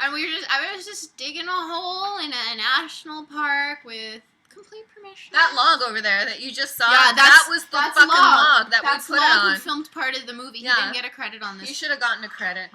And I was just digging a hole in a national park with complete permission. That log over there that you just saw, that was the fucking log that we put log on. Who filmed part of the movie. He didn't get a credit on this. He should have gotten a credit.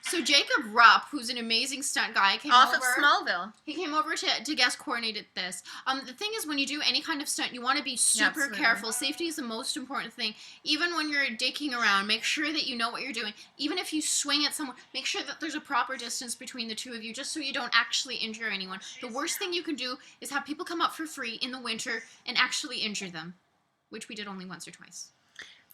So Jacob Rupp, who's an amazing stunt guy, came off over. of Smallville. He came over to guest coordinate this. The thing is, when you do any kind of stunt, you want to be super careful. Safety is the most important thing. Even when you're digging around, make sure that you know what you're doing. Even if you swing at someone, make sure that there's a proper distance between the two of you, just so you don't actually injure anyone. The worst thing you can do is have people come up for free in the winter and actually injure them, which we did only once or twice.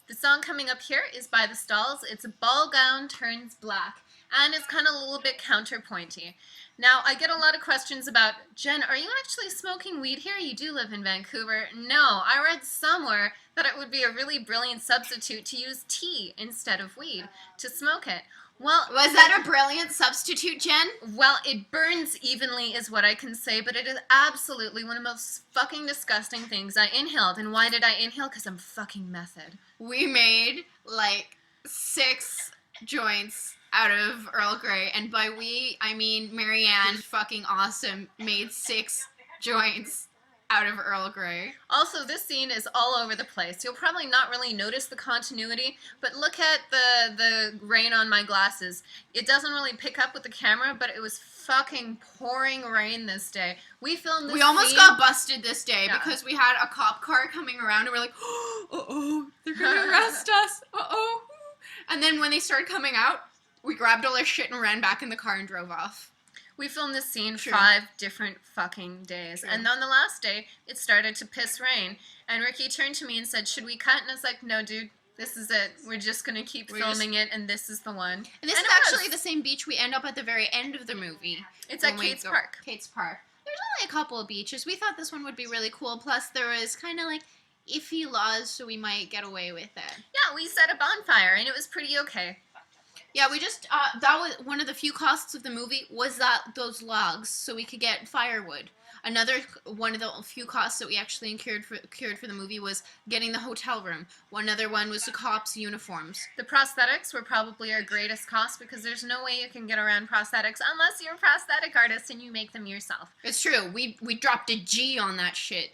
The song coming up here is by The Stalls. It's A Ball Gown Turns Black. And it's kind of a little bit counterpointy. Now, I get a lot of questions about, Jen, are you actually smoking weed here? You do live in Vancouver. No, I read somewhere that it would be a really brilliant substitute to use tea instead of weed to smoke it. Well, was that a brilliant substitute, Jen? Well, it burns evenly is what I can say, but it is absolutely one of the most fucking disgusting things I inhaled. And why did I inhale? Because I'm fucking method. We made, like, 6 joints out of Earl Grey, and by we, I mean Marianne, fucking awesome, made 6 joints out of Earl Grey. Also, this scene is all over the place. You'll probably not really notice the continuity, but look at the rain on my glasses. It doesn't really pick up with the camera, but it was fucking pouring rain this day. We filmed this We almost got busted this day because we had a cop car coming around, and we're like, uh-oh, they're gonna arrest us, uh-oh. And then when they started coming out, we grabbed all our shit and ran back in the car and drove off. We filmed this scene 5 different fucking days. And on the last day, it started to piss rain. And Ricky turned to me and said, should we cut? And I was like, no, dude, this is it. We're just going to keep filming it, and this is the one. And this is actually the same beach we end up at the very end of the movie. It's at Kate's Park. Kate's Park. There's only a couple of beaches. We thought this one would be really cool. Plus, there was kind of like iffy laws, so we might get away with it. Yeah, we set a bonfire, and it was pretty okay. Yeah, we just, that was one of the few costs of the movie was those logs, so we could get firewood. Another one of the few costs that we actually incurred for the movie was getting the hotel room. One other one was the cops' uniforms. The prosthetics were probably our greatest cost because there's no way you can get around prosthetics unless you're a prosthetic artist and you make them yourself. It's true. We dropped a G on that shit.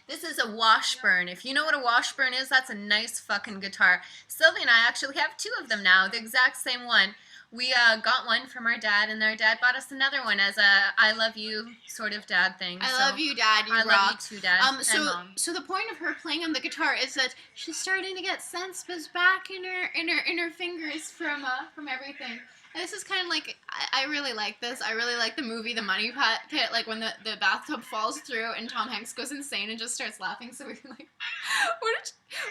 This is a Washburn. If you know what a Washburn is, that's a nice fucking guitar. Sylvie and I actually have 2 of them now, the exact same one. We got one from our dad, and our dad bought us another one as a I love you sort of dad thing. I love you, Dad. You rock. love you too, Dad. And Mom. So the point of her playing on the guitar is that she's starting to get sense back in her fingers from everything. And this is kind of like, I really like this. I really like the movie The Money Pit, like when the bathtub falls through and Tom Hanks goes insane and just starts laughing. So we're like,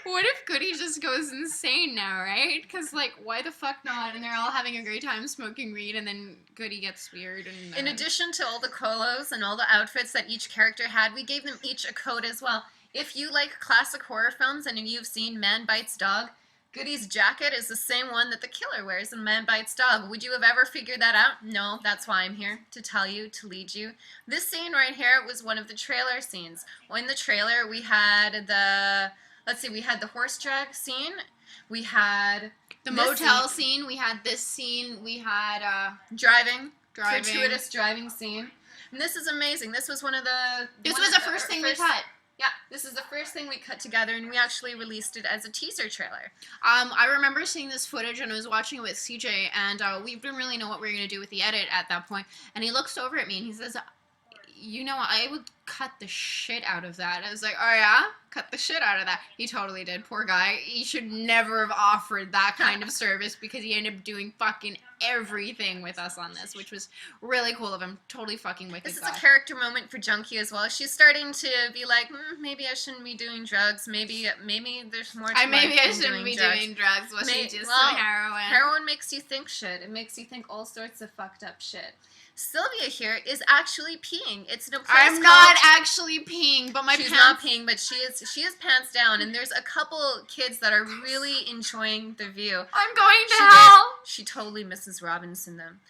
what if Goody just goes insane now, right? Because, like, why the fuck not? And they're all having a great time smoking weed, and then Goody gets weird. And in addition to all the colos and all the outfits that each character had, we gave them each a code as well. If you like classic horror films and you've seen Man Bites Dog, Goody's jacket is the same one that the killer wears in Man Bites Dog. Would you have ever figured that out? No, that's why I'm here, to tell you, to lead you. This scene right here was one of the trailer scenes. In the trailer, we had we had the horse drag scene, we had the motel scene, we had this scene, we had driving, gratuitous driving scene. And this is amazing. This was This was the first thing we cut. Yeah, this is the first thing we cut together, and we actually released it as a teaser trailer. I remember seeing this footage, and I was watching it with CJ, and we didn't really know what we were going to do with the edit at that point, and he looks over at me, and he says, you know, I would cut the shit out of that. I was like, oh yeah? Cut the shit out of that. He totally did. Poor guy. He should never have offered that kind of service because he ended up doing fucking everything with us on this, which was really cool of him. Totally fucking wicked. This is a character moment for Junkie as well. She's starting to be like, maybe I shouldn't be doing drugs. Maybe there's more to life maybe I than shouldn't be doing drugs. Well, she just well, some heroin. Heroin makes you think shit. It makes you think all sorts of fucked up shit. Sylvia here is actually peeing. It's in a place I'm not actually peeing, but she's not peeing, but she is pants down, and there's a couple kids that are really enjoying the view. I'm going to hell. She totally misses Robinson them.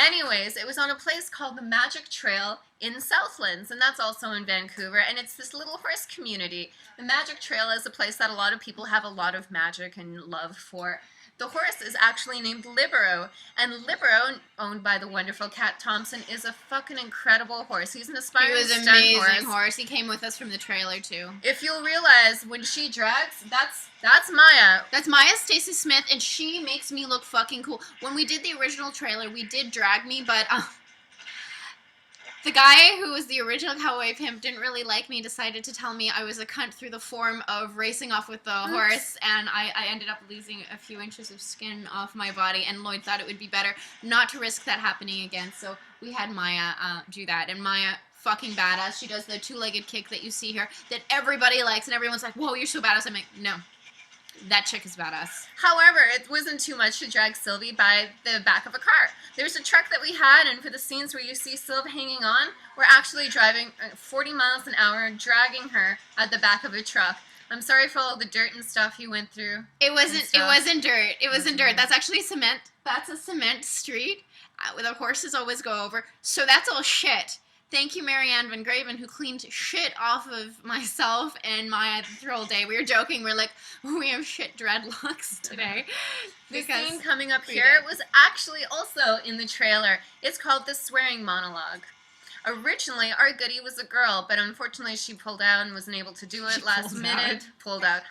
Anyways, it was on a place called the Magic Trail in Southlands, and that's also in Vancouver, and it's this little horse community. The Magic Trail is a place that a lot of people have a lot of magic and love for. The horse is actually named Libero, and Libero, owned by the wonderful Cat Thompson, is a fucking incredible horse. He's an He aspiring was stunt amazing horse. He came with us from the trailer too. If you'll realize, when she drags, that's Maya. That's Maya Stacy Smith, and she makes me look fucking cool. When we did the original trailer, we did drag me, but the guy who was the original Cowboy Pimp didn't really like me, decided to tell me I was a cunt through the form of racing off with the horse, and I ended up losing a few inches of skin off my body, and Lloyd thought it would be better not to risk that happening again, so we had Maya do that, and Maya, fucking badass. She does the two-legged kick that you see here that everybody likes, and everyone's like, whoa, you're so badass. I'm like, no. That chick is badass. However, it wasn't too much to drag Sylvie by the back of a car. There's a truck that we had, and for the scenes where you see Sylvie hanging on, we're actually driving 40 miles an hour, dragging her at the back of a truck. I'm sorry for all the dirt and stuff you went through. It wasn't dirt. It wasn't dirt. That's actually cement. That's a cement street where the horses always go over. So that's all shit. Thank you, Marianne Van Graven, who cleaned shit off of myself and Maya the whole day. We were joking. We're like, we have shit dreadlocks today. The scene coming up here was actually also in the trailer. It's called the Swearing Monologue. Originally, our Goody was a girl, but unfortunately she pulled out and wasn't able to do it last minute. Pulled out.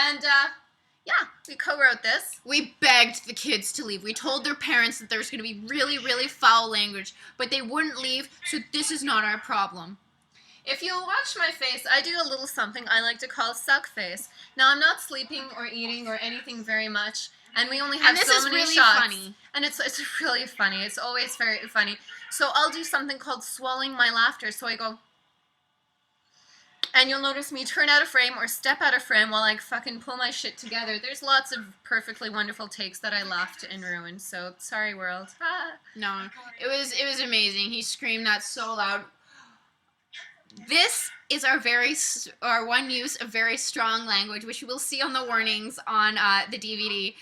And, yeah, we co-wrote this. We begged the kids to leave. We told their parents that there was going to be really, really foul language, but they wouldn't leave, so this is not our problem. If you'll watch my face, I do a little something I like to call suck face. Now, I'm not sleeping or eating or anything very much, and we only have so many really shots. Funny. And it's really funny. It's always very funny. So I'll do something called swallowing my laughter. So I go, and you'll notice me turn out of frame or step out of frame while I fucking pull my shit together. There's lots of perfectly wonderful takes that I laughed and ruined. So sorry, world. No, it was amazing. He screamed that so loud. This is our one use of very strong language, which you will see on the warnings on the DVD.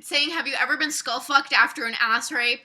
Saying, have you ever been skull fucked after an ass rape?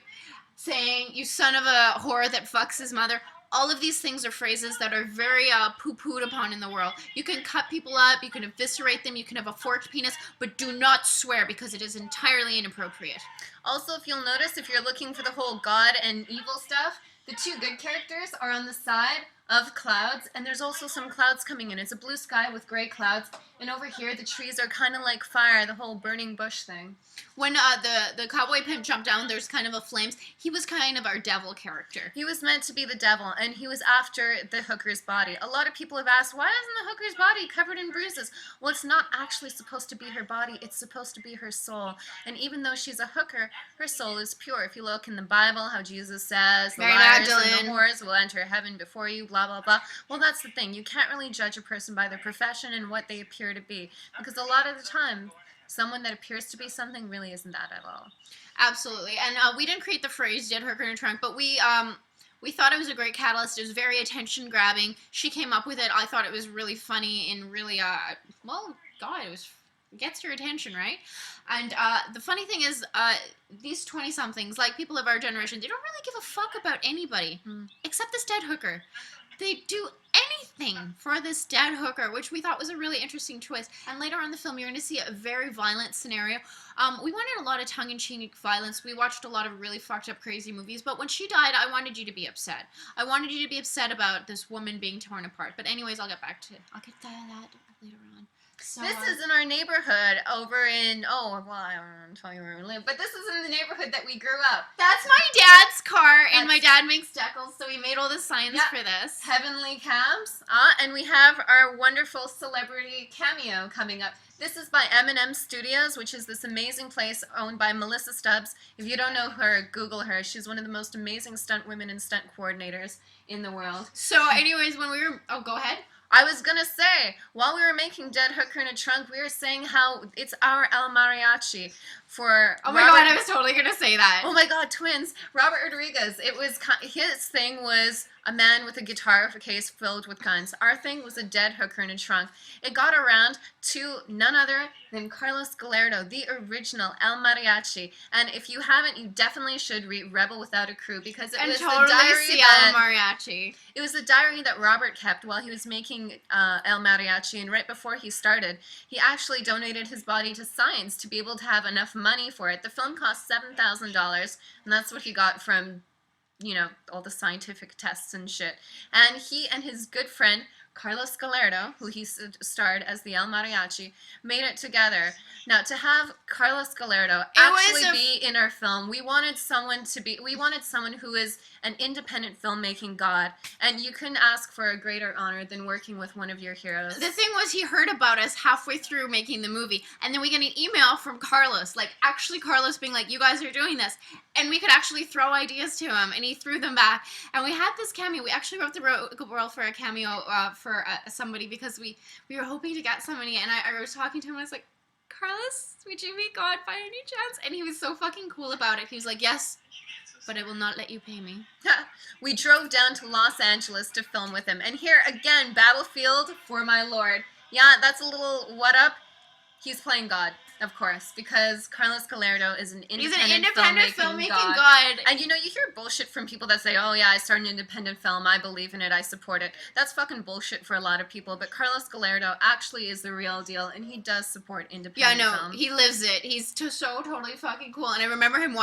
Saying, you son of a whore that fucks his mother. All of these things are phrases that are very poo-pooed upon in the world. You can cut people up, you can eviscerate them, you can have a forked penis, but do not swear because it is entirely inappropriate. Also, if you'll notice, if you're looking for the whole God and evil stuff, the two good characters are on the side of clouds, and there's also some clouds coming in. It's a blue sky with gray clouds, and over here the trees are kind of like fire, the whole burning bush thing. When the Cowboy Pimp jumped down, there's kind of a flames. He was kind of our devil character. He was meant to be the devil, and he was after the hooker's body. A lot of people have asked, why isn't the hooker's body covered in bruises? Well, it's not actually supposed to be her body. It's supposed to be her soul. And even though she's a hooker, her soul is pure. If you look in the Bible, how Jesus says, the liars and the whores will enter heaven before you, blah, blah, blah. Well, that's the thing. You can't really judge a person by their profession and what they appear to be. Because a lot of the time, someone that appears to be something really isn't that at all. Absolutely. And we didn't create the phrase dead hooker in a trunk, but we thought it was a great catalyst. It was very attention grabbing. She came up with it. I thought it was really funny and really well, God, it gets your attention, right? And the funny thing is, these 20-somethings, like people of our generation, they don't really give a fuck about anybody except this dead hooker. They do anything for this dead hooker, which we thought was a really interesting choice. And later on in the film, you're going to see a very violent scenario. We wanted a lot of tongue-in-cheek violence. We watched a lot of really fucked up, crazy movies. But when she died, I wanted you to be upset. I wanted you to be upset about this woman being torn apart. But anyways, I'll get to that later on. So, this is in our neighborhood over in, I don't tell you where we live, but this is in the neighborhood that we grew up. That's my dad's car, and my dad makes decals, so we made all the signs for this. Heavenly Cabs. And we have our wonderful celebrity cameo coming up. This is by M&M Studios, which is this amazing place owned by Melissa Stubbs. If you don't know her, Google her. She's one of the most amazing stunt women and stunt coordinators in the world. So anyways, when we were... Oh, go ahead. I was gonna say, while we were making Dead Hooker in a Trunk, we were saying how it's our El Mariachi for Oh my God, I was totally gonna say that. Oh my God, twins. Robert Rodriguez. His thing was a man with a guitar case filled with guns. Our thing was a dead hooker in a trunk. It got around to none other than Carlos Gallardo, the original El Mariachi. And if you haven't, you definitely should read Rebel Without a Crew, because it was the diary El Mariachi. It was the diary that Robert kept while he was making making El Mariachi, and right before he started, he actually donated his body to science to be able to have enough money for it. The film cost $7,000, and that's what he got from, you know, all the scientific tests and shit. And he and his good friend Carlos Gallardo, who he starred as the El Mariachi, made it together. Now, to have Carlos Gallardo actually be in our film, we wanted someone who is an independent filmmaking god, and you couldn't ask for a greater honor than working with one of your heroes. The thing was, he heard about us halfway through making the movie, and then we get an email from Carlos, like, actually Carlos being like, you guys are doing this, and we could actually throw ideas to him, and he threw them back, and we had this cameo. We actually wrote the role for a cameo for somebody, because we were hoping to get somebody, and I was talking to him, and I was like, Carlos, would you be God by any chance? And he was so fucking cool about it. He was like, yes, but I will not let you pay me. We drove down to Los Angeles to film with him, and here again, Battlefield for my lord. Yeah, that's a little what up. He's playing God, of course, because Carlos Gallardo is an independent filmmaking god. And you know, you hear bullshit from people that say, oh yeah, I started an independent film, I believe in it, I support it. That's fucking bullshit for a lot of people, but Carlos Gallardo actually is the real deal, and he does support independent film. He lives it. He's so totally fucking cool. And I remember him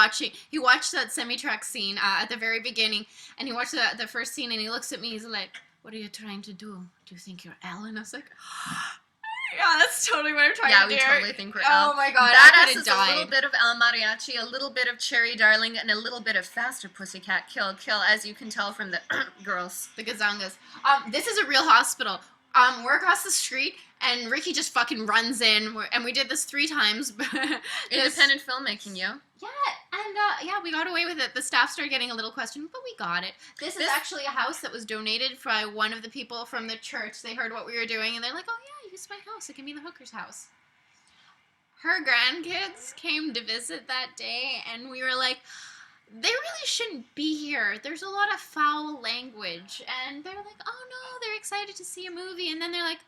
he watched that semi-truck scene at the very beginning, and he watched the first scene, and he looks at me, he's like, what are you trying to do? Do you think you're Ellen? And I was like, yeah, that's totally what I'm trying to do. Yeah, we totally think we're Oh my god, Badass is a little bit of El Mariachi, a little bit of Cherry Darling, and a little bit of Faster Pussycat Kill, as you can tell from the girls. The gazangas. This is a real hospital. We're across the street, and Ricky just fucking runs in, and we did this 3 times. Independent filmmaking, yo. Yeah, and yeah, we got away with it. The staff started getting a little questioned, but we got it. This is actually a house that was donated by one of the people from the church. They heard what we were doing, and they're like, oh yeah, use my house. It can be the hooker's house. Her grandkids came to visit that day, and we were like, they really shouldn't be here. There's a lot of foul language. And they're like, oh no, they're excited to see a movie. And then they're like,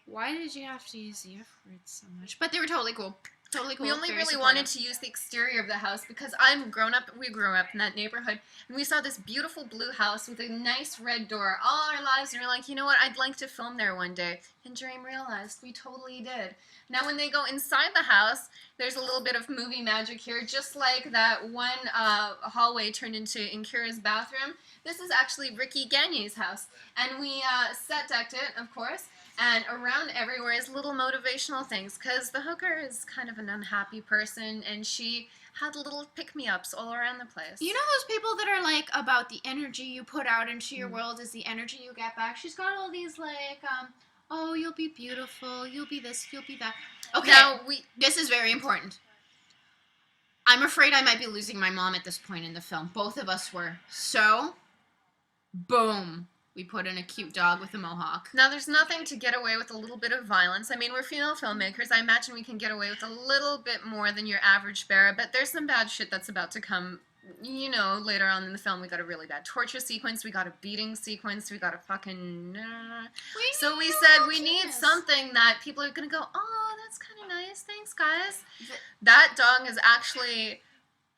why did you have to use the F word so much? But they were totally cool. Totally cool. We only really supportive. wanted to use the exterior of the house because we grew up in that neighborhood, and we saw this beautiful blue house with a nice red door all our lives, and we're like, you know what, I'd like to film there one day. And Dream realized we totally did. Now when they go inside the house, there's a little bit of movie magic here, just like that one hallway turned into Inkira's bathroom. This is actually Ricky Gagne's house, and we set decked it, of course. And around everywhere is little motivational things, because the hooker is kind of an unhappy person, and she had little pick-me-ups all around the place. You know those people that are like, about the energy you put out into your world is the energy you get back? She's got all these like, oh, you'll be beautiful, you'll be this, you'll be that. Okay, now, this is very important. I'm afraid I might be losing my mom at this point in the film. Both of us were. So, boom. We put in a cute dog with a mohawk. Now, there's nothing to get away with a little bit of violence. I mean, we're female filmmakers. I imagine we can get away with a little bit more than your average bearer, but there's some bad shit that's about to come. You know, later on in the film, we got a really bad torture sequence, we got a beating sequence, we got a fucking... So we said we need something that people are going to go, oh, that's kind of nice, thanks, guys. That dog is actually...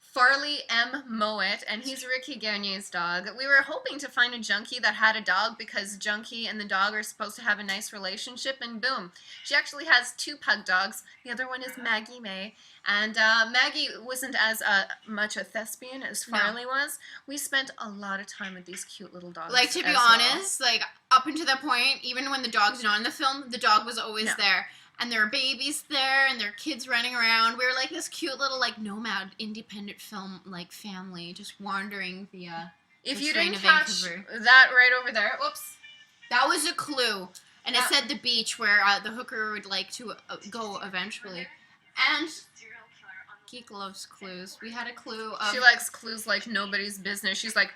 Farley M. Mowat, and he's Ricky Gagne's dog. We were hoping to find a Junkie that had a dog because Junkie and the dog are supposed to have a nice relationship, and boom. She actually has 2 pug dogs. The other one is Maggie May, and Maggie wasn't as much a thespian as Farley was. We spent a lot of time with these cute little dogs. Like, to be honest, like, up until that point, even when the dog's not in the film, the dog was always there. And there are babies there, and there are kids running around. We were like this cute little, like, nomad, independent film, like, family, just wandering via If you didn't catch that right over there, whoops. That was a clue. And it said the beach where the hooker would like to go eventually. And Geek loves clues. We had a clue of... She likes clues like nobody's business. She's like,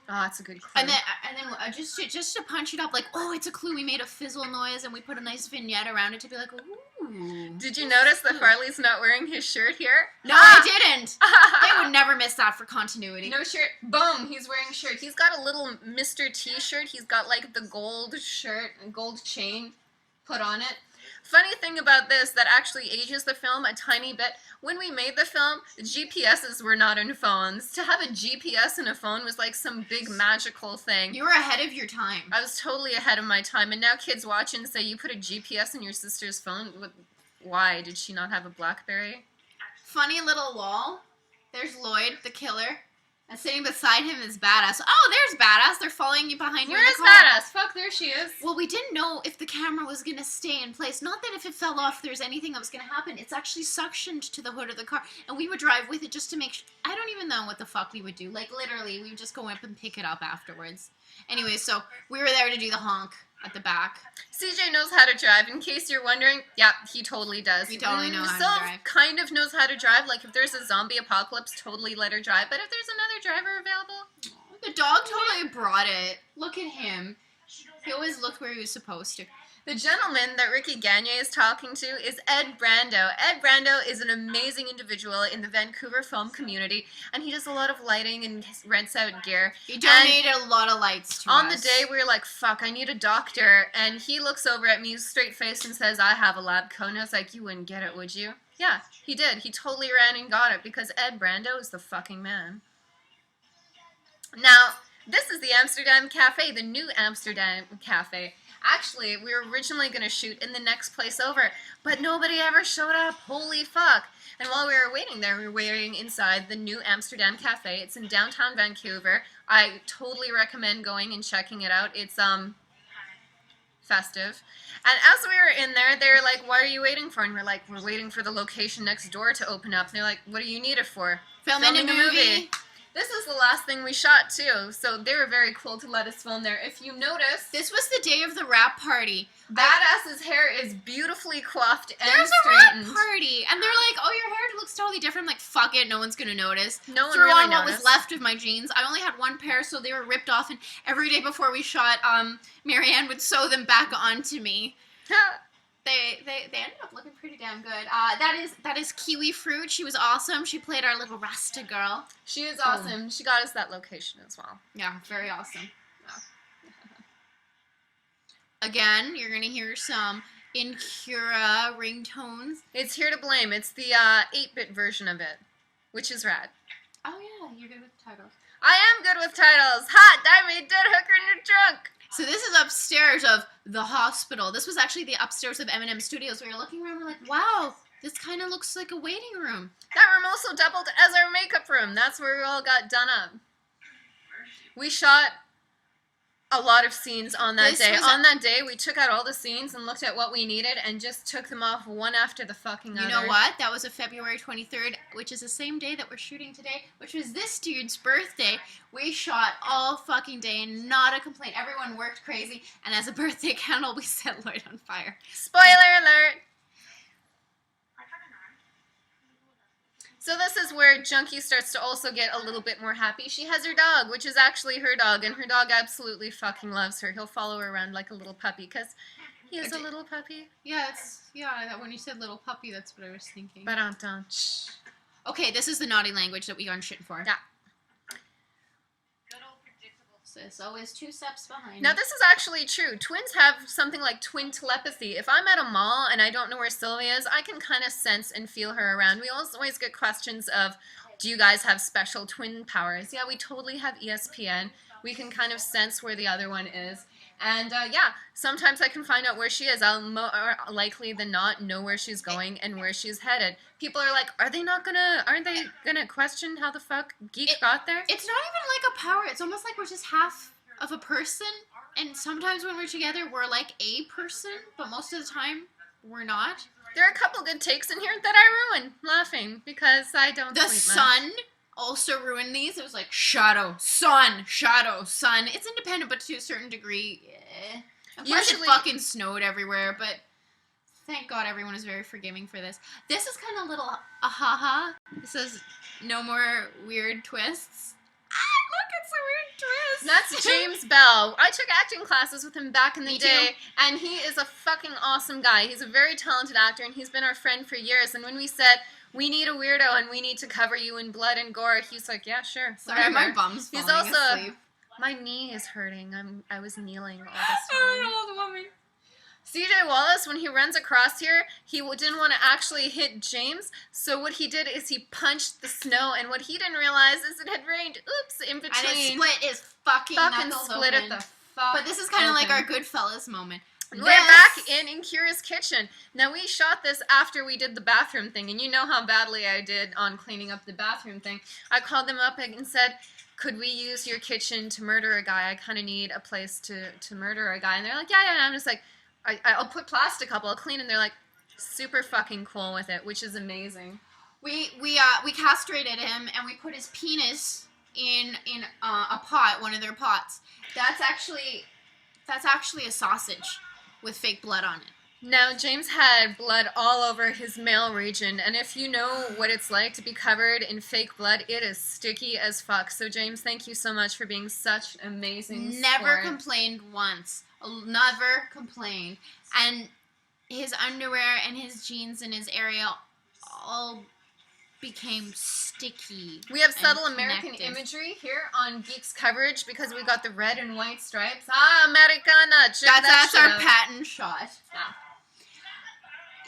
oh, that's a good clue. And then just to punch it up, like, oh, it's a clue. We made a fizzle noise, and we put a nice vignette around it to be like, ooh. Did you notice that Farley's not wearing his shirt here? No, I didn't. They would never miss that for continuity. No shirt. Boom, he's wearing a shirt. He's got a little Mr. T-shirt. He's got, like, the gold shirt and gold chain put on it. Funny thing about this that actually ages the film a tiny bit, when we made the film, GPSs were not in phones. To have a GPS in a phone was like some big magical thing. You were ahead of your time. I was totally ahead of my time, and now kids watch and say, you put a GPS in your sister's phone? Why? Did she not have a BlackBerry? Funny little lol. There's Lloyd, the killer. And sitting beside him is Badass. Oh, there's Badass. They're following you behind you. Where is Badass? Fuck, there she is. Well, we didn't know if the camera was going to stay in place. Not that if it fell off, there's anything that was going to happen. It's actually suctioned to the hood of the car. And we would drive with it just to make sure. I don't even know what the fuck we would do. Like, literally, we would just go up and pick it up afterwards. Anyway, so we were there to do the honk at the back. CJ knows how to drive. In case you're wondering, yeah, he totally does. He totally knows how to Sylv drive. kind of knows how to drive. Like, if there's a zombie apocalypse, totally let her drive. But if there's another driver available... The dog totally brought it. Look at him. He always looked where he was supposed to. The gentleman that Ricky Gagne is talking to is Ed Brando. Ed Brando is an amazing individual in the Vancouver film community, and he does a lot of lighting and rents out gear. He donated a lot of lights to us. On the day, we were like, fuck, I need a doctor, and he looks over at me straight-faced and says, I have a lab coat, and I was like, you wouldn't get it, would you? Yeah, he did. He totally ran and got it, because Ed Brando is the fucking man. Now, this is the Amsterdam Cafe, the new Amsterdam Cafe. Actually, we were originally going to shoot in the next place over, but nobody ever showed up. Holy fuck. And while we were waiting there, we were waiting inside the new Amsterdam Cafe. It's in downtown Vancouver. I totally recommend going and checking it out. It's, festive. And as we were in there, they were like, what are you waiting for? And we're like, we're waiting for the location next door to open up. And they're like, what do you need it for? Filming a movie. This is the last thing we shot, too, so they were very cool to let us film there. If you notice... This was the day of the rap party. Badass's hair is beautifully coiffed and There's straightened. a rap party! And they're like, oh, your hair looks totally different. I'm like, fuck it, no one's gonna notice. No one Threw really on what noticed. was left of my jeans. I only had one pair, so they were ripped off, and every day before we shot, Marianne would sew them back onto me. They ended up looking pretty damn good. That is Kiwi Fruit. She was awesome. She played our little Rasta girl. She is awesome. She got us that location as well. Yeah, very awesome. Again, you're gonna hear some Incura ringtones. It's Here to Blame. It's the 8-bit version of it, which is rad. Oh yeah, you're good with the titles. I am good with titles. Hot, diamond, dead hooker in your trunk. So this is upstairs of the hospital. This was actually the upstairs of M&M Studios. We were looking around, we're like, wow, this kind of looks like a waiting room. That room also doubled as our makeup room. That's where we all got done up. We shot a lot of scenes on that day. On that day, we took out all the scenes and looked at what we needed and just took them off one after the fucking other. You know what? That was a February 23rd, which is the same day that we're shooting today, which was this dude's birthday. We shot all fucking day and not a complaint. Everyone worked crazy, and as a birthday candle, we set Lloyd on fire. Spoiler alert! So this is where Junkie starts to also get a little bit more happy. She has her dog, which is actually her dog, and her dog absolutely fucking loves her. He'll follow her around like a little puppy, because he is a little puppy. Yeah, when you said little puppy, that's what I was thinking. Ba-dum-dum. Okay, this is the naughty language that we got shit for. Yeah. It's always 2 steps behind. Now this is actually true. Twins have something like twin telepathy. If I'm at a mall and I don't know where Sylvia is, I can kind of sense and feel her around. We always get questions of, do you guys have special twin powers? Yeah, we totally have ESPN. We can kind of sense where the other one is. And yeah, sometimes I can find out where she is. I'll more likely than not know where she's going and where she's headed. People are like, aren't they gonna question how the fuck Geek got there? It's not even like a power. It's almost like we're just half of a person. And sometimes when we're together, we're like a person. But most of the time, we're not. There are a couple good takes in here that I ruined laughing because I don't The sleep much. sun also ruined these. It was like shadow, sun, shadow, sun. It's independent, but to a certain degree, yeah. And plus Usually- it fucking snowed everywhere, but thank God everyone is very forgiving for this. This is kind of little ahaha. This says no more weird twists. Ah, look, it's a weird twist. That's James Bell. I took acting classes with him back in the Me day, too. and he is a fucking awesome guy. He's a very talented actor, and he's been our friend for years. And when we said, we need a weirdo and we need to cover you in blood and gore, he's like, yeah, sure. Sorry, whatever. my bum's He's falling also- asleep. My knee is hurting. I was kneeling all this time. Oh, the woman. CJ Wallace, when he runs across here, he didn't want to actually hit James, so what he did is he punched the snow, and what he didn't realize is it had rained, oops, in between. And it split his fucking knuckles split open. it the fuck But this is kind of like open. our Goodfellas moment. We're back in Kira's kitchen. Now, we shot this after we did the bathroom thing, and you know how badly I did on cleaning up the bathroom thing. I called them up and said, could we use your kitchen to murder a guy? I kind of need a place to murder a guy. And they're like, yeah. And I'm just like, I'll put plastic up, I'll clean, and they're like, super fucking cool with it, which is amazing. We castrated him, and we put his penis in a pot, one of their pots. That's actually a sausage with fake blood on it. Now, James had blood all over his male region, and if you know what it's like to be covered in fake blood, it is sticky as fuck. So, James, thank you so much for being such an amazing Never sport. complained once. Never complained. And his underwear and his jeans and his area all became sticky. We have and subtle American connected. imagery here on Geek's coverage because we got the red and white stripes. Ah, Americana! Check That's that our shit out. patent shot.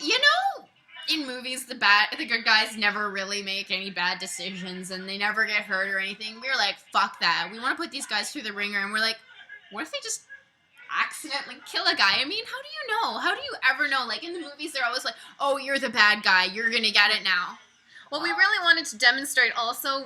You know, in movies, the good guys never really make any bad decisions, and they never get hurt or anything. We're like, fuck that. We want to put these guys through the ringer, and we're like, what if they just accidentally kill a guy? I mean, how do you know? How do you ever know? Like, in the movies, they're always like, oh, you're the bad guy. You're gonna get it now. Well, we really wanted to demonstrate also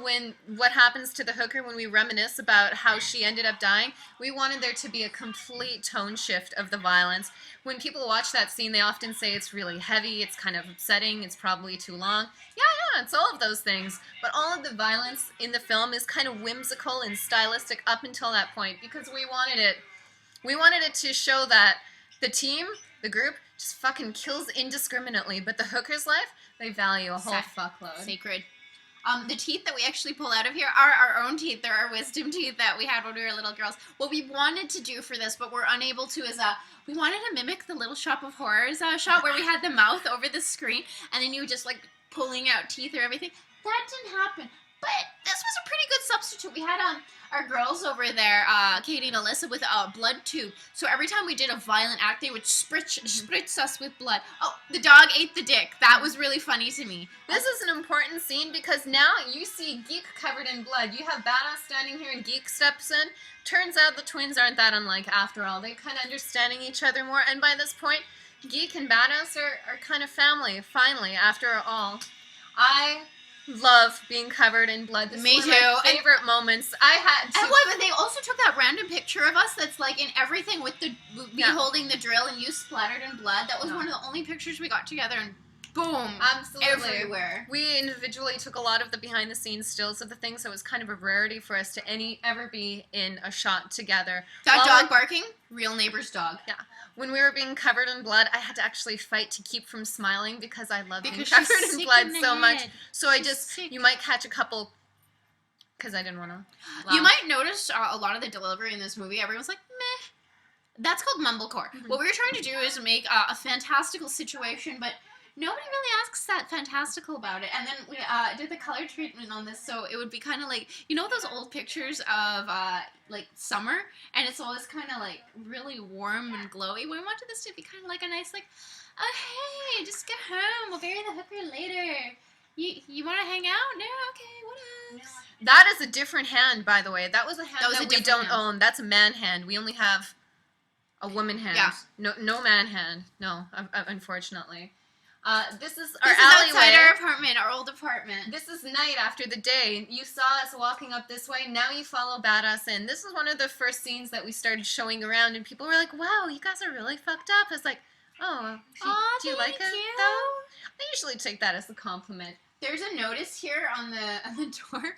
what happens to the hooker when we reminisce about how she ended up dying. We wanted there to be a complete tone shift of the violence. When people watch that scene, they often say it's really heavy, it's kind of upsetting, it's probably too long. Yeah, it's all of those things. But all of the violence in the film is kind of whimsical and stylistic up until that point because we wanted it to show that the team, the group, just fucking kills indiscriminately, but the hooker's life, they value a whole fuckload. Sacred. The teeth that we actually pull out of here are our own teeth. They're our wisdom teeth that we had when we were little girls. What we wanted to do for this, but we're unable to, is we wanted to mimic the Little Shop of Horrors shot where we had the mouth over the screen, and then you were just like pulling out teeth or everything. That didn't happen. But this was a pretty good substitute. We had our girls over there, Katie and Alyssa, with a blood tube. So every time we did a violent act, they would spritz us with blood. Oh, the dog ate the dick. That was really funny to me. This is an important scene because now you see Geek covered in blood. You have Badass standing here and Geek steps in. Turns out the twins aren't that unlike after all. They're kind of understanding each other more. And by this point, Geek and Badass are kind of family, finally, after all. I love being covered in blood. This Me is one of my too. favorite moments. I had to... And what, but they also took that random picture of us that's like in everything with me holding the drill and you splattered in blood. That was one of the only pictures we got together, and boom, Absolutely. everywhere. We individually took a lot of the behind-the-scenes stills of the thing, so it was kind of a rarity for us to ever be in a shot together. That dog barking, real neighbor's dog. Yeah. When we were being covered in blood, I had to actually fight to keep from smiling because I love being Because covered she's in sick blood in the so much. head. So I She's just, sick. you might catch a couple, because I didn't want to. You might notice a lot of the delivery in this movie, everyone's like, meh. That's called mumblecore. Mhm. What we were trying to do is make a fantastical situation, but nobody really asks that fantastical about it. And then we did the color treatment on this, so it would be kind of like, you know those old pictures of like summer, and it's always kind of like really warm and glowy. We wanted this to be kind of like a nice like, oh hey, just get home. We'll bury the hooker later. You want to hang out? No, okay, what else? That is a different hand, by the way. That was a hand That was that a we different don't hand. own. That's a man hand. We only have a woman hand. Yeah. No man hand. No, unfortunately. This is our This is alleyway. outside our apartment, our old apartment. This is night after the day. You saw us walking up this way. Now you follow Badass in. This is one of the first scenes that we started showing around, and people were like, "Wow, you guys are really fucked up." I was like, "Oh, do you like it thank you. though?" I usually take that as a compliment. There's a notice here on the door,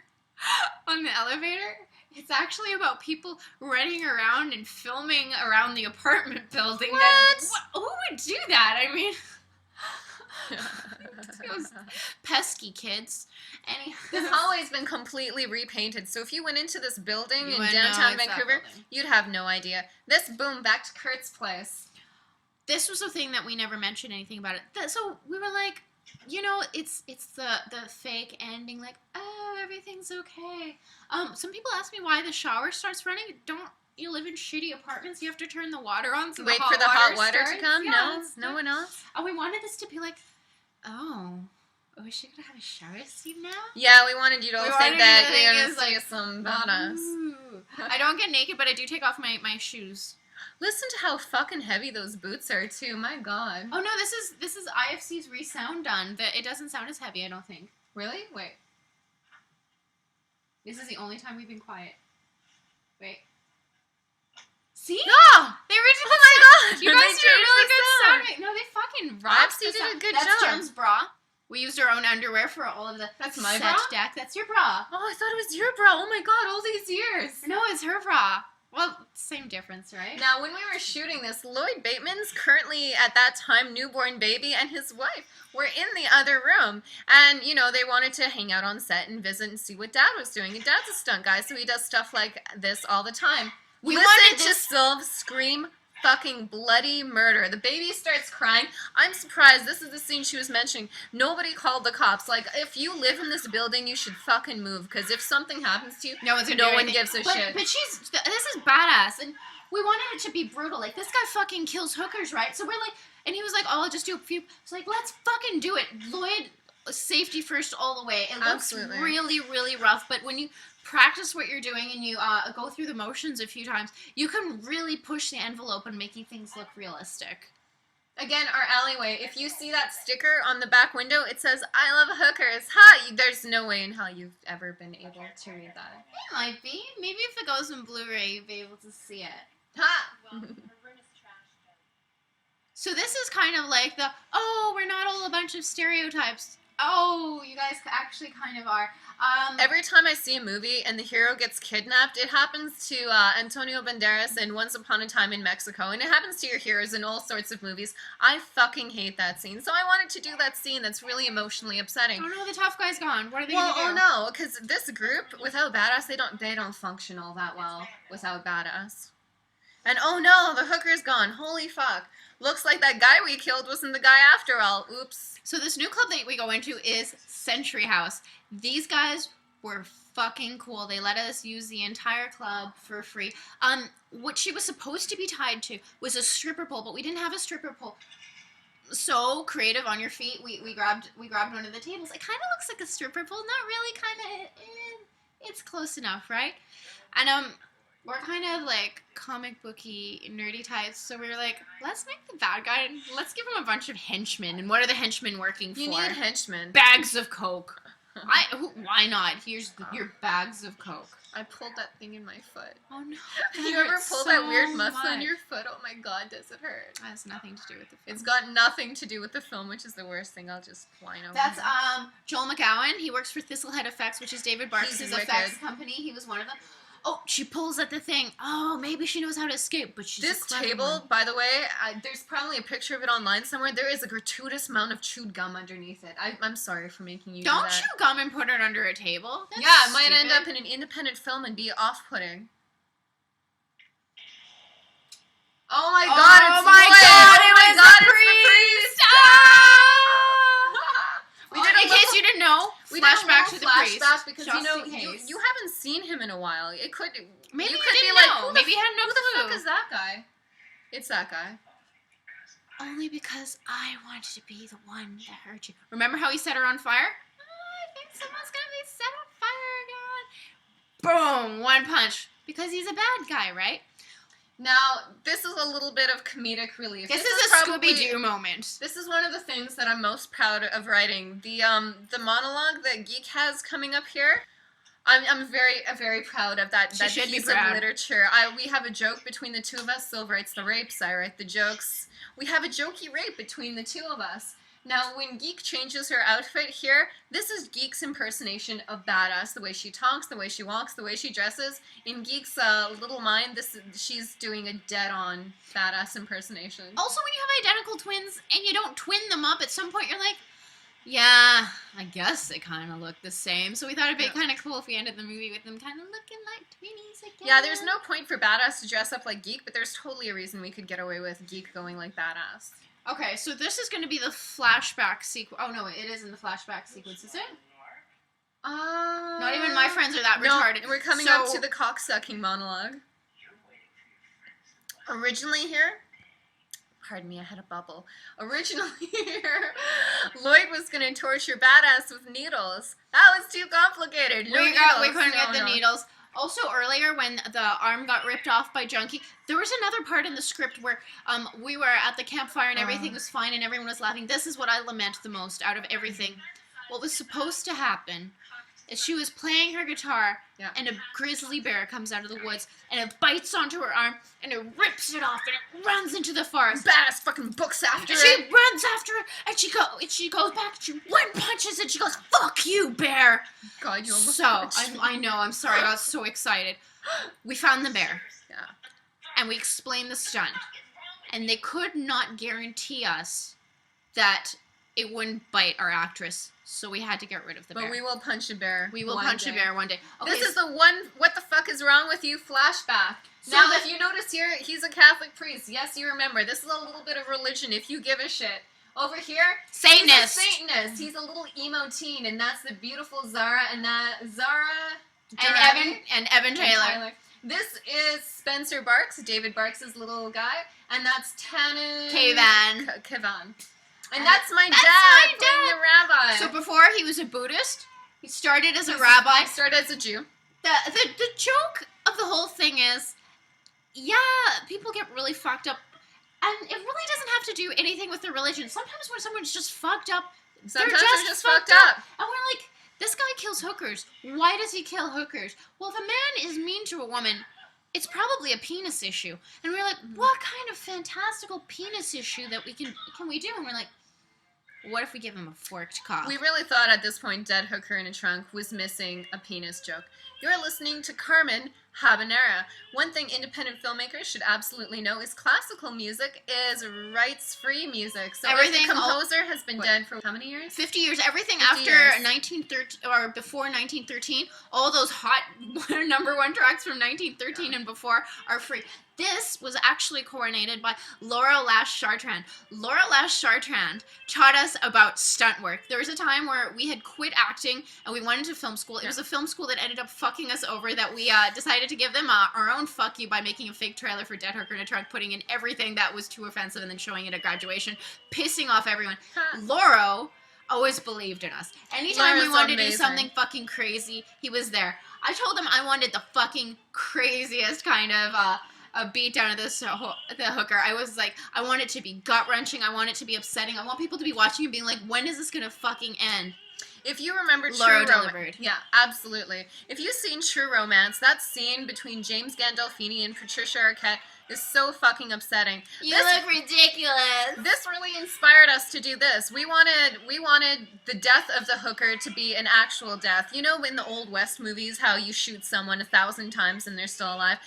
on the elevator. It's actually about people running around and filming around the apartment building. What? Who would do that? I mean, those pesky kids. This hallway's been completely repainted, so if you went into this building You in wouldn't know downtown it's that Vancouver, building. you'd have no idea. This, boom, back to Kurt's place. This was a thing that we never mentioned anything about it. So we were like, you know, it's the fake ending, like, oh, everything's okay. Some people ask me why the shower starts running. Don't you live in shitty apartments, you have to turn the water on so Wait the hot for the hot water starts. to come? Yeah, No? that's No the- one else? Oh, we wanted this to be like, oh, is she gonna have a shower scene now? Yeah, we wanted you to We all wanted think that you to think you're gonna it's see like, some badass. Ooh. I don't get naked, but I do take off my shoes. Listen to how fucking heavy those boots are too. My god. Oh no, this is IFC's resound done. It doesn't sound as heavy, I don't think. Really? Wait. This is the only time we've been quiet. Wait. See? No! They originally. Oh my god! You They guys did a changed really the good sound. sound. No, they fucking rocked. IFC the did sound. a good That's job. Jem's bra. We used our own underwear for all of the That's my set bra? deck. That's your bra. Oh, I thought it was your bra. Oh my god, all these years. No, it's her bra. Well, same difference, right? Now, when we were shooting this, Lloyd Bateman's currently, at that time, newborn baby and his wife were in the other room. And, you know, they wanted to hang out on set and visit and see what Dad was doing. And Dad's a stunt guy, so he does stuff like this all the time. We Listen wanted to this- Sylve scream fucking bloody murder. The baby starts crying. I'm surprised. This is the scene she was mentioning. Nobody called the cops. Like, if you live in this building, you should fucking move. Because if something happens to you, No one's gonna no do one anything. gives a But shit. this is badass, and we wanted it to be brutal. Like, this guy fucking kills hookers, right? So we're like, and he was like, oh, I'll just do a few. It's like, let's fucking do it. Lloyd, safety first all the way. It looks Absolutely. really, really rough, but when you practice what you're doing and you go through the motions a few times, you can really push the envelope and making things look realistic. Again, our alleyway. If you see that sticker on the back window, it says, I love hookers. Ha! There's no way in hell you've ever been able to read that. It might be. Maybe if it goes in Blu-ray, you'll be able to see it. Ha! So this is kind of like the, oh, we're not all a bunch of stereotypes. Oh, you guys actually kind of are. Every time I see a movie and the hero gets kidnapped, it happens to Antonio Banderas in Once Upon a Time in Mexico, and it happens to your heroes in all sorts of movies. I fucking hate that scene. So I wanted to do that scene that's really emotionally upsetting. Oh no, the tough guy's gone. What are they Well, gonna do? oh no, because this group, without badass, they don't function all that well without badass. And oh no, the hooker's gone. Holy fuck. Looks like that guy we killed wasn't the guy after all. Oops. So this new club that we go into is Century House. These guys were fucking cool. They let us use the entire club for free. What she was supposed to be tied to was a stripper pole, but we didn't have a stripper pole. So creative on your feet. We grabbed one of the tables. It kind of looks like a stripper pole. Not really. Kind of. It's close enough, right? And we're kind of like comic booky, nerdy types, so we were like, let's make the bad guy, let's give him a bunch of henchmen. And what are the henchmen working for? You need henchmen. Bags of coke. Why not? Here's your bags of coke. I pulled that thing in my foot. Oh no. Have you ever pulled that weird muscle in your foot? Oh my god, does it hurt? That has nothing to do with the film. It's got nothing to do with the film, which is the worst thing. I'll just whine over. That's him. Joel McGowan. He works for Thistlehead Effects, which is David Barks' He's effects wicked. company. He was one of them. Oh, she pulls at the thing. Oh, maybe she knows how to escape, but she's This a clever table, one. by the way, there's probably a picture of it online somewhere. There is a gratuitous amount of chewed gum underneath it. I'm sorry for making you do Don't that. chew gum and put it under a table. That's Yeah, it might end stupid. up in an independent film and be off-putting. Oh my god, Oh it's my Lloyd! god, Oh it my was god, the it's priest! the priest! We did a in case you didn't know, we did a flashback to little the priest. flashback because just you know in case. you haven't seen him in a while. It could Maybe you you could be didn't like, know. who the Maybe you had no who the clue. fuck is that guy? It's that guy. Only because I wanted to be the one that hurt you. Remember how he set her on fire? Oh, I think someone's gonna be set on fire again. Boom! One punch. Because he's a bad guy, right? Now, this is a little bit of comedic relief. This is a probably- Scooby-Doo moment. This is one of the things that I'm most proud of writing. The monologue that Geek has coming up here. I'm very proud of that She should be piece of proud. literature. We have a joke between the two of us. Sylve writes the rapes, I write the jokes. We have a jokey rape between the two of us. Now, when Geek changes her outfit here, this is Geek's impersonation of badass. The way she talks, the way she walks, the way she dresses. In Geek's little mind, she's doing a dead-on badass impersonation. Also, when you have identical twins and you don't twin them up, at some point you're like, yeah, I guess they kind of look the same. So we thought it'd be kind of cool if we ended the movie with them kind of looking like twinnies again. Yeah, there's no point for badass to dress up like Geek, but there's totally a reason we could get away with Geek going like badass. Okay, so this is going to be the flashback sequence. Oh, no, it is in the flashback sequence, is it? Not even my friends are that retarded. We're coming So- up to the cocksucking monologue. Originally here, pardon me, I had a bubble. Originally here, Lloyd was gonna torture Badass with needles. That was too complicated. No We needles. couldn't get the No. needles. Also, earlier when the arm got ripped off by Junkie, there was another part in the script where we were at the campfire and everything was fine and everyone was laughing. This is what I lament the most out of everything. What was supposed to happen is she was playing her guitar and a grizzly bear comes out of the woods and it bites onto her arm and it rips it off and it runs into the forest. Badass fucking books after And it. she runs after it and she goes back and she one punches and she goes, "Fuck you, bear!" God, you almost So I know, I'm sorry, I got so excited. We found the bear. Yeah. And we explained the stunt. And they could not guarantee us that it wouldn't bite our actress. So we had to get rid of the bear. But we will punch a bear. We will one punch day. a bear one day. Okay, This is the one, what the fuck is wrong with you flashback. So Now, the- if you notice here, he's a Catholic priest. Yes, you remember. This is a little bit of religion if you give a shit. Over here, Satanist. he's a Satanist. He's a little emo teen, and that's the beautiful Zara, and Zara... and Evan Taylor. This is Spencer Barks, David Barks' little guy, and that's Tannen... Kevan. And that's my That's dad my playing the rabbi. So before he was a Buddhist, he started as a rabbi. He started as a Jew. The joke of the whole thing is, yeah, people get really fucked up. And it really doesn't have to do anything with their religion. Sometimes when someone's just fucked up, Sometimes they're just fucked up. And we're like, this guy kills hookers. Why does he kill hookers? Well, if a man is mean to a woman, it's probably a penis issue. And we're like, what kind of fantastical penis issue that can we do? And we're like, what if we give him a forked cock? We really thought at this point Dead Hooker in a Trunk was missing a penis joke. You're listening to Carmen Habanera. One thing independent filmmakers should absolutely know is classical music is rights-free music. So Everything- if the composer has been dead for how many years? 50 years. Everything 50 after years. 1913 or before 1913, all those hot number one tracks from 1913 and before are free. This was actually coordinated by Laura Lash Chartrand. Laura Lash Chartrand taught us about stunt work. There was a time where we had quit acting and we went into film school. It was a film school that ended up fucking us over, that we decided to give them our own fuck you by making a fake trailer for Dead Hooker in a Trunk, putting in everything that was too offensive and then showing it at graduation, pissing off everyone. Lauro always believed in us. Anytime we Laura's wanted to do amazing. something fucking crazy, he was there. I told him I wanted the fucking craziest kind of a beat down of the hooker. I was like, I want it to be gut-wrenching. I want it to be upsetting. I want people to be watching and being like, when is this going to fucking end? If you remember Laura True delivered. Romance, yeah, absolutely. If you've seen True Romance, that scene between James Gandolfini and Patricia Arquette is so fucking upsetting. You look ridiculous. This really inspired us to do this. We wanted the death of the hooker to be an actual death. You know, in the Old West movies, how you shoot someone 1,000 times and they're still alive.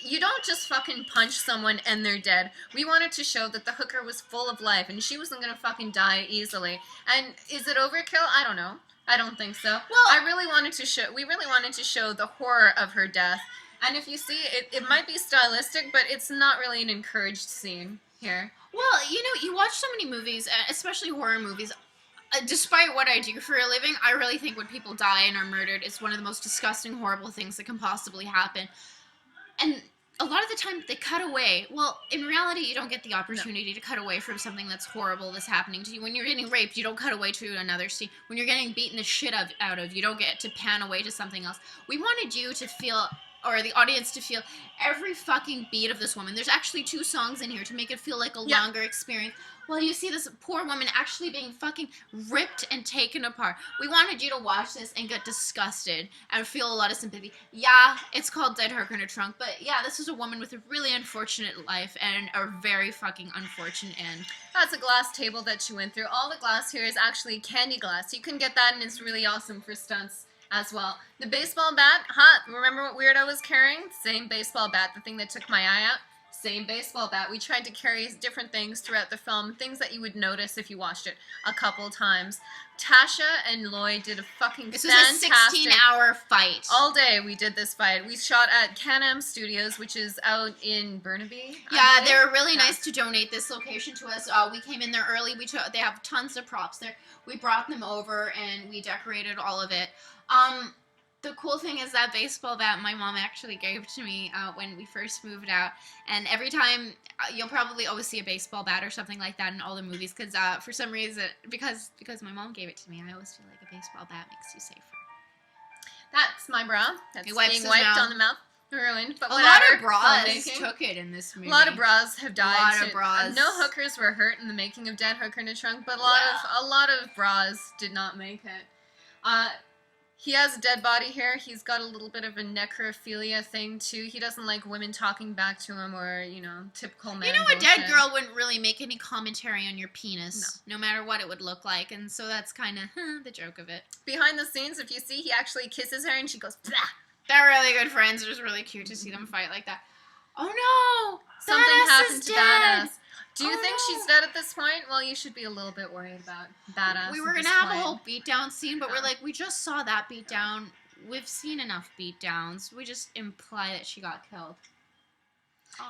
You don't just fucking punch someone and they're dead. We wanted to show that the hooker was full of life and she wasn't gonna fucking die easily. And is it overkill? I don't know. I don't think so. Well, we really wanted to show the horror of her death. And if you see, it might be stylistic, but it's not really an encouraged scene here. Well, you know, you watch so many movies, especially horror movies. Despite what I do for a living, I really think when people die and are murdered, it's one of the most disgusting, horrible things that can possibly happen. And a lot of the time, they cut away. Well, in reality, you don't get the opportunity to cut away from something that's horrible that's happening to you. When you're getting raped, you don't cut away to another scene. When you're getting beaten the shit out of, you don't get to pan away to something else. We wanted you to feel, or the audience to feel, every fucking beat of this woman. There's actually 2 songs in here to make it feel like a longer experience. Well, you see this poor woman actually being fucking ripped and taken apart. We wanted you to watch this and get disgusted and feel a lot of sympathy. Yeah, it's called Dead Hooker in a Trunk, but yeah, this is a woman with a really unfortunate life and a very fucking unfortunate end. That's a glass table that she went through. All the glass here is actually candy glass. You can get that and it's really awesome for stunts as well. The baseball bat, remember what Weirdo was carrying? Same baseball bat, the thing that took my eye out. Same baseball bat. We tried to carry different things throughout the film, things that you would notice if you watched it a couple times. Tasha and Lloyd did a fucking This was fantastic... a 16-hour fight. All day we did this fight. We shot at Can-Am Studios, which is out in Burnaby. Yeah, they were really nice to donate this location to us. We came in there early. They have tons of props there. We brought them over and we decorated all of it. The cool thing is that baseball bat my mom actually gave to me when we first moved out, and every time you'll probably always see a baseball bat or something like that in all the movies, because for some reason, because my mom gave it to me, I always feel like a baseball bat makes you safer. That's my bra. That's He wipes being his wiped mouth. on the mouth. Ruined. But A lot whatever, of bras filmmaking. took it in this movie. A lot of bras have died. A lot of too. bras. No hookers were hurt in the making of Dead Hooker in a Trunk, but a lot of bras did not make it. He has a dead body here. He's got a little bit of a necrophilia thing too. He doesn't like women talking back to him or, typical man. You know, a bullshit. dead girl wouldn't really make any commentary on your penis, no matter what it would look like, and so that's kind of the joke of it. Behind the scenes, if you see, he actually kisses her and she goes, "Blah." They're really good friends. It was really cute to see them fight like that. Oh no! Something Badass happened is to dead. Badass. Do you Oh, think no. she's dead at this point? Well, you should be a little bit worried about Badass. We were at gonna this have point. a whole beatdown scene, but Oh. we're like, we just saw that beatdown. We've seen enough beatdowns. We just imply that she got killed.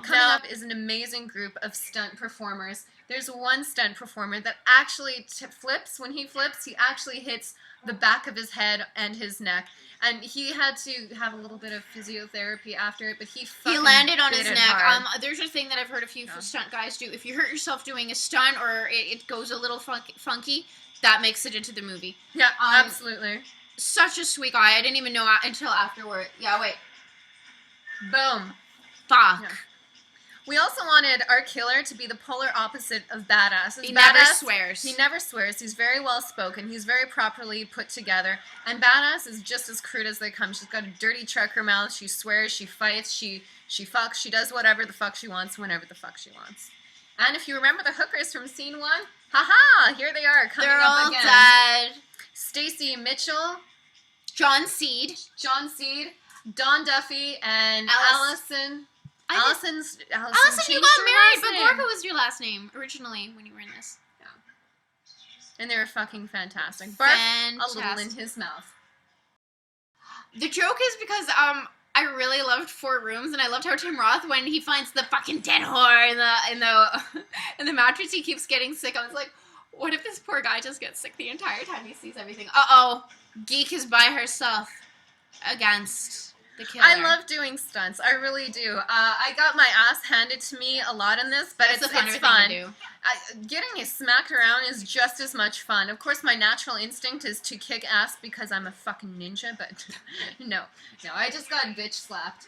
Coming up is an amazing group of stunt performers. There's one stunt performer that actually flips. When he flips, he actually hits the back of his head and his neck. And he had to have a little bit of physiotherapy after it, but he landed on bit his it neck. hard. There's a thing that I've heard a few stunt guys do. If you hurt yourself doing a stunt or it goes a little funky, that makes it into the movie. Yeah, absolutely. Such a sweet guy. I didn't even know until afterward. Yeah, wait. Boom. Fuck. Yeah. We also wanted our killer to be the polar opposite of Badass. He never Badass, swears. He never swears. He's very well spoken. He's very properly put together. And Badass is just as crude as they come. She's got a dirty trucker mouth. She swears. She fights. She fucks. She does whatever the fuck she wants whenever the fuck she wants. And if you remember the hookers from scene 1, haha, here they are coming They're up all again. dead. Stacy Mitchell, John Seed. John Seed, Dawn Duffy, and Allison. Allison, Allison, changed you her got married, last but name. Gorka was your last name originally when you were in this. And they were fucking fantastic. Barf a little in Fantastic. his mouth. The joke is because I really loved Four Rooms, and I loved how Tim Roth, when he finds the fucking dead whore in the mattress, he keeps getting sick. I was like, what if this poor guy just gets sick the entire time he sees everything? Uh-oh. Geek is by herself against the killer. I love doing stunts. I really do. I got my ass handed to me a lot in this, but That's it's a funner fun. thing to do. Getting smacked around is just as much fun. Of course, my natural instinct is to kick ass because I'm a fucking ninja, but no, I just got bitch slapped.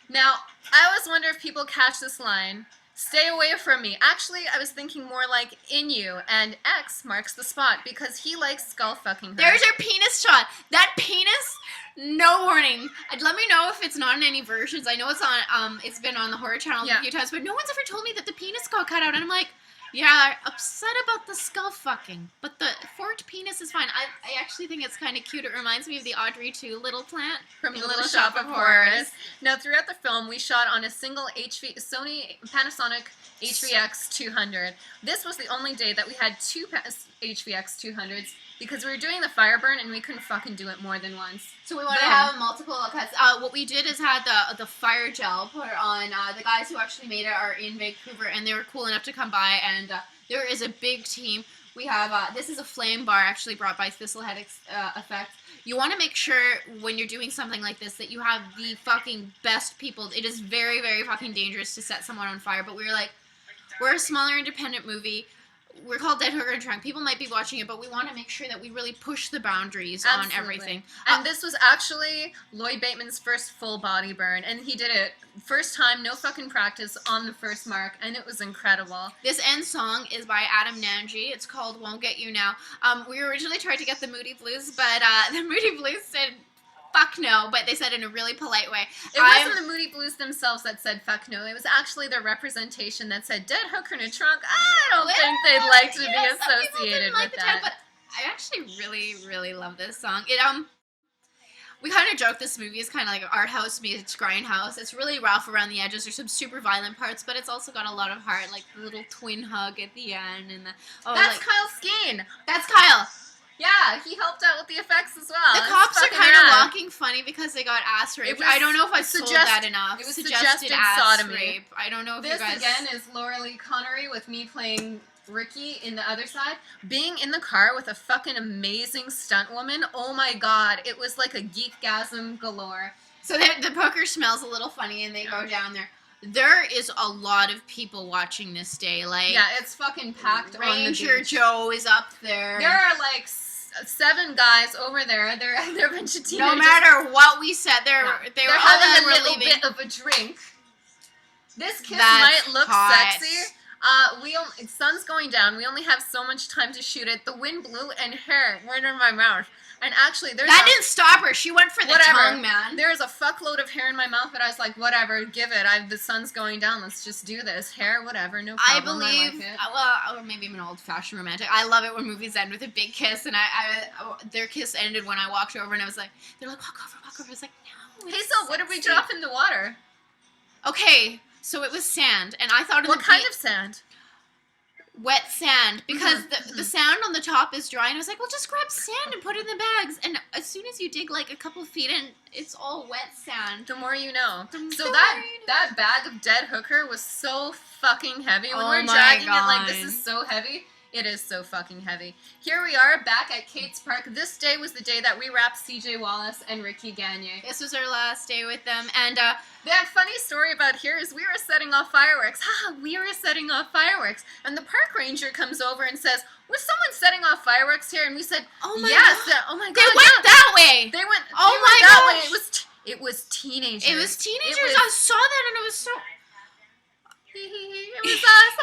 Now, I always wonder if people catch this line. Stay away from me. Actually, I was thinking more like in you, and X marks the spot because he likes skull fucking her. There's your penis shot. That penis, no warning. Let me know if it's not in any versions. I know it's on. It's been on the Horror Channel a few times, but no one's ever told me that the penis got cut out. And I'm like, yeah, upset about the skull fucking, but the forked penis is fine. I actually think it's kind of cute. It reminds me of the Audrey 2 little plant from the Little Shop of Horrors. Now, throughout the film, we shot on a single Panasonic HVX 200. This was the only day that we had two HVX 200s because we were doing the fire burn and we couldn't fucking do it more than once. So we wanted to have multiple cuts. What we did is had the fire gel put on. The guys who actually made it are in Vancouver, and they were cool enough to come by, and there is a big team. We have, this is a flame bar actually brought by Thistlehead Effects. You want to make sure when you're doing something like this that you have the fucking best people. It is very, very fucking dangerous to set someone on fire, but we were like, we're a smaller independent movie. We're called Dead Hooker and Trunk. People might be watching it, but we want to make sure that we really push the boundaries on everything. And this was actually Lloyd Bateman's first full body burn, and he did it first time, no fucking practice, on the first mark, and it was incredible. This end song is by Adam Nanji. It's called Won't Get You Now. We originally tried to get the Moody Blues, but the Moody Blues said fuck no, but they said in a really polite way. It wasn't the Moody Blues themselves that said fuck no. It was actually their representation that said Dead Hooker in a Trunk. I don't think they'd like to be associated with that. But I actually really, really love this song. We kind of joke this movie is kind of like an art house meets grindhouse. It's really rough around the edges. There's some super violent parts, but it's also got a lot of heart, like the little twin hug at the end. And that's Kyle Skeen. That's Kyle. Yeah, he helped out with the effects as well. The cops are kind of walking funny because they got ass raped. I don't know if I've sold that enough. It was suggested ass sodomy. Rape. I don't know if this you guys... again is Laura Lee Connery with me playing Ricky in the other side, being in the car with a fucking amazing stunt woman. Oh my god, it was like a geekgasm galore. So the poker smells a little funny, and they go down there. There is a lot of people watching this day. Like, yeah, it's fucking packed on the Ranger beach. Joe is up there. There are like 7 guys over there. They're a bunch of teenagers. No matter what we said, they're having a we're little leaving. bit of a drink. This kiss That's might look hot. sexy. Sun's going down. We only have so much time to shoot it. The wind blew and hair went in my mouth. And actually, didn't stop her. She went for the tongue, man. There's a fuckload of hair in my mouth, but I was like, whatever, give it. The sun's going down. Let's just do this. Hair, whatever, no problem. I believe, or maybe I'm an old-fashioned romantic. I love it when movies end with a big kiss, and their kiss ended when I walked over, and I was like, they're like, walk over. I was like, no. Hey, so what did we drop in the water? Okay, so it was sand, and I thought what kind of sand? Wet sand, because the sand on the top is dry, and I was like, well, just grab sand and put it in the bags. And as soon as you dig like a couple feet in, it's all wet sand. The more you know. So more that bag of dead hooker was so fucking heavy. When we're my dragging God. it like, this is so heavy. It is so fucking heavy. Here we are back at Kate's Park. This day was the day that we wrapped CJ Wallace and Ricky Gagne. This was our last day with them, and the funny story about here is we were setting off fireworks. We were setting off fireworks. And the park ranger comes over and says, was someone setting off fireworks here? And we said, oh my yes. God. Oh my God. They went that way. They went Oh my that gosh. way. It was teenagers. It was teenagers. I saw that, and it was so... It was us.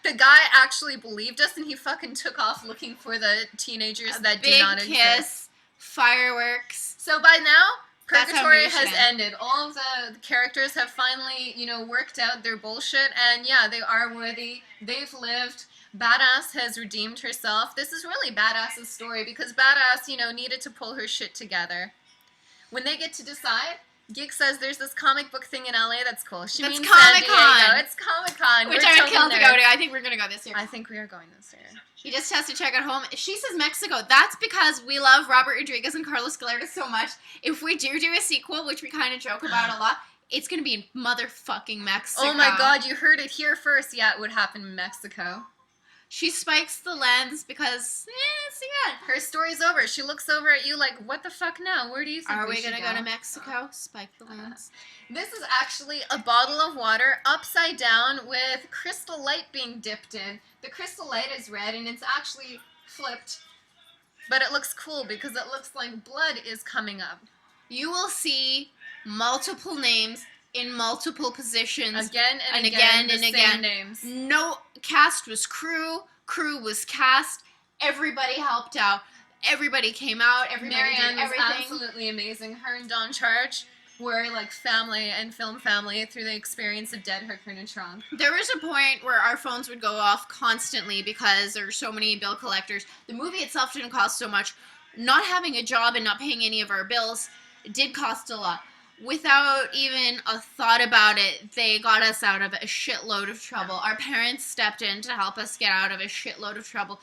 The guy actually believed us, and he fucking took off looking for the teenagers that do not exist. Big kiss, fireworks. So by now, That's how Purgatory movies has end. ended. All of the characters have finally, worked out their bullshit, and yeah, they are worthy. They've lived. Badass has redeemed herself. This is really Badass's story, because Badass, needed to pull her shit together. When they get to decide, Geek says there's this comic book thing in LA that's cool. That's Comic-Con. San Diego. It's Comic-Con. Which I would kill to go to. I think we're going to go this year. I think we are going this year. He just has to check out home. She says Mexico. That's because we love Robert Rodriguez and Carlos Gallardo so much. If we do a sequel, which we kind of joke about a lot, it's going to be in motherfucking Mexico. Oh my God, you heard it here first. Yeah, it would happen in Mexico. She spikes the lens because, it's the end. Her story's over. She looks over at you like, what the fuck now? Where do you think Are we should going to go to Mexico? Spike the lens. This is actually a bottle of water upside down with crystal light being dipped in. The crystal light is red and it's actually flipped. But it looks cool because it looks like blood is coming up. You will see multiple names in multiple positions. Again and again. Names. No, cast was crew was cast. Everybody helped out. Everybody came out. Everybody Marianne did everything. was absolutely amazing. Her and Don Charge were like family and film family through the experience of Dead Hooker in a Trunk. There was a point where our phones would go off constantly because there were so many bill collectors. The movie itself didn't cost so much. Not having a job and not paying any of our bills did cost a lot. Without even a thought about it, they got us out of a shitload of trouble. Our parents stepped in to help us get out of a shitload of trouble.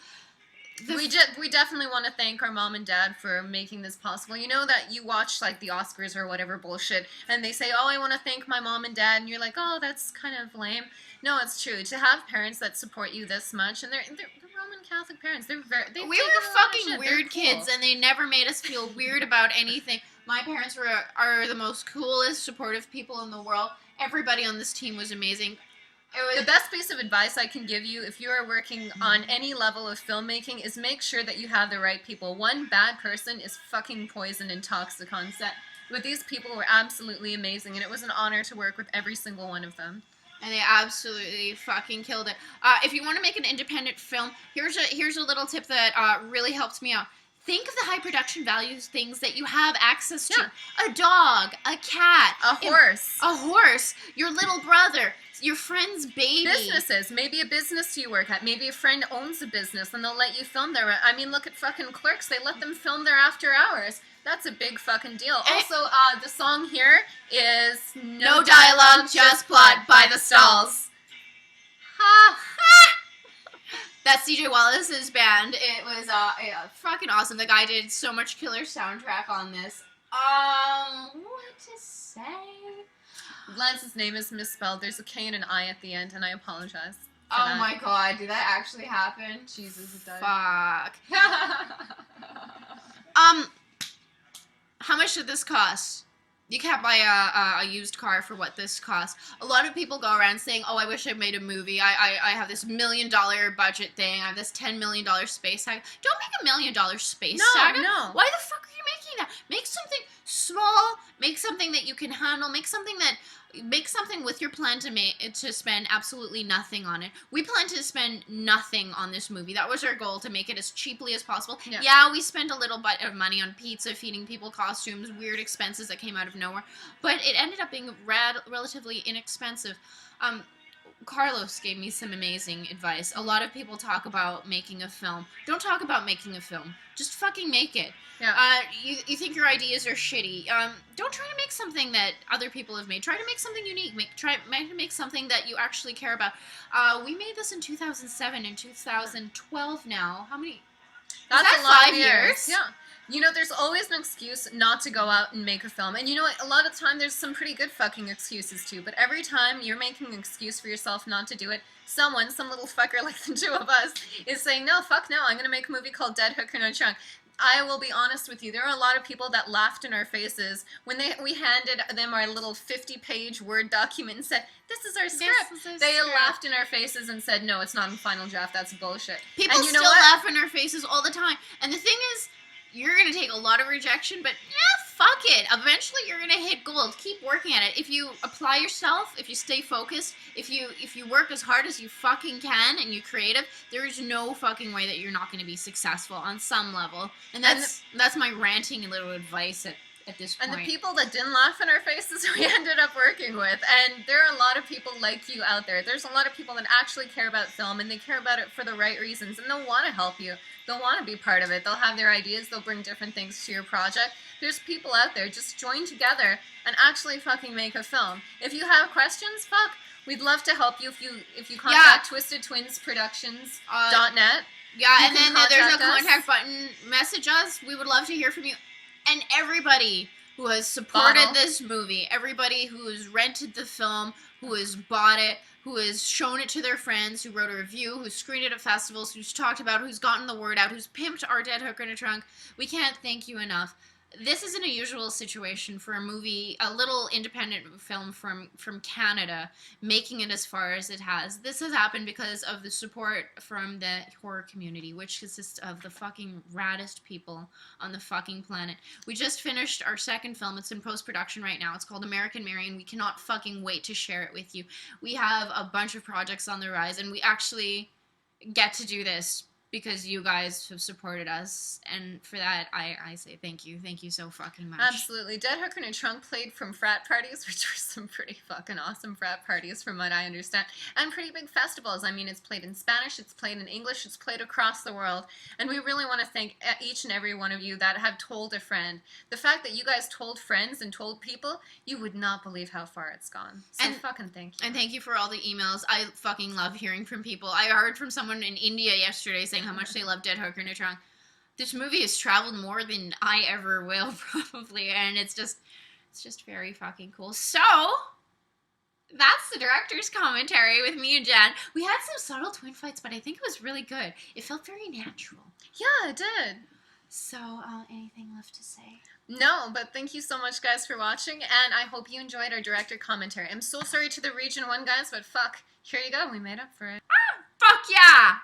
We definitely want to thank our mom and dad for making this possible. You know that you watch like the Oscars or whatever bullshit, and they say, "Oh, I want to thank my mom and dad," and you're like, "Oh, that's kind of lame." No, it's true. To have parents that support you this much, and they're Roman Catholic parents. We were fucking weird kids, and they never made us feel weird about anything. My parents are the most coolest, supportive people in the world. Everybody on this team was amazing. The best piece of advice I can give you if you are working on any level of filmmaking is make sure that you have the right people. One bad person is fucking poison and toxic on set. But these people were absolutely amazing, and it was an honor to work with every single one of them. And they absolutely fucking killed it. If you want to make an independent film, here's a little tip that really helped me out. Think of the high production values things that you have access to. Yeah. A dog, a cat. A horse. Your little brother, your friend's baby. Businesses. Maybe a business you work at. Maybe a friend owns a business and they'll let you film there. I mean, look at fucking Clerks. They let them film there after hours. That's a big fucking deal. Also, the song here is No Dialogue, Just Plot by The Stalls. Ha! That's CJ Wallace's band. It was fucking awesome. The guy did so much killer soundtrack on this. What to say? Lance's name is misspelled. There's a K and an I at the end, and I apologize. for Oh that. my god, did that actually happen? Jesus, it does. Fuck. How much did this cost? You can't buy a used car for what this costs. A lot of people go around saying, oh, I wish I made a movie. I have this $1 million budget thing. I have this $10 million space saga. Don't make $1 million space saga. No. Why the fuck are you making that? Make something small. Make something that you can handle. Make something with your plan to spend absolutely nothing on it. We plan to spend nothing on this movie. That was our goal, to make it as cheaply as possible. Yeah, we spent a little bit of money on pizza, feeding people, costumes, weird expenses that came out of nowhere, but it ended up being relatively inexpensive. Carlos gave me some amazing advice. A lot of people talk about making a film. Don't talk about making a film. Just fucking make it. Yeah. You think your ideas are shitty. Don't try to make something that other people have made. Try to make something unique. Try to make something that you actually care about. We made this in 2007 and 2012 now. How many? That's that a lot 5 of years? Yeah. You know, there's always an excuse not to go out and make a film. And you know what? A lot of time there's some pretty good fucking excuses too. But every time you're making an excuse for yourself not to do it, some little fucker like the two of us, is saying, no, fuck no, I'm going to make a movie called Dead Hooker No Trunk. I will be honest with you, there are a lot of people that laughed in our faces when we handed them our little 50-page Word document and said, this is our script. They laughed in our faces and said, no, it's not in final draft, that's bullshit. People and you know still what? laugh in our faces all the time. And the thing is, you're going to take a lot of rejection, but yeah, fuck it. Eventually, you're going to hit gold. Keep working at it. If you apply yourself, if you stay focused, if you work as hard as you fucking can and you're creative, there is no fucking way that you're not going to be successful on some level. And that's my ranting little advice at this point. And the people that didn't laugh in our faces, we ended up working with. And there are a lot of people like you out there. There's a lot of people that actually care about film, and they care about it for the right reasons, and they'll want to help you. They'll want to be part of it. They'll have their ideas. They'll bring different things to your project. There's people out there. Just join together and actually fucking make a film. If you have questions, fuck, we'd love to help you. If you contact twistedtwinsproductions.net. Yeah, and then there's a contact us. contact button. Message us. We would love to hear from you. And everybody who has supported this movie, everybody who has rented the film, who has bought it, who has shown it to their friends, who wrote a review, who's screened it at festivals, who's talked about it, who's gotten the word out, who's pimped our Dead Hooker in a Trunk. We can't thank you enough. This is an unusual situation for a movie, a little independent film from Canada, making it as far as it has. This has happened because of the support from the horror community, which consists of the fucking raddest people on the fucking planet. We just finished our second film. It's in post-production right now. It's called American Mary, and we cannot fucking wait to share it with you. We have a bunch of projects on the rise, and we actually get to do this because you guys have supported us, and for that, I say thank you. Thank you so fucking much. Absolutely. Dead Hooker in a Trunk played from frat parties, which were some pretty fucking awesome frat parties from what I understand, and pretty big festivals. I mean, it's played in Spanish, it's played in English, it's played across the world, and we really want to thank each and every one of you that have told a friend. The fact that you guys told friends and told people, you would not believe how far it's gone. So fucking thank you. And thank you for all the emails. I fucking love hearing from people. I heard from someone in India yesterday saying how much they love Dead Hooker in a Trunk. This movie has traveled more than I ever will, probably, and it's just very fucking cool. So, that's the director's commentary with me and Jen. We had some subtle twin fights, but I think it was really good. It felt very natural. Yeah, it did. So, anything left to say? No, but thank you so much, guys, for watching, and I hope you enjoyed our director commentary. I'm so sorry to the Region 1 guys, but fuck, here you go, we made up for it. Fuck yeah!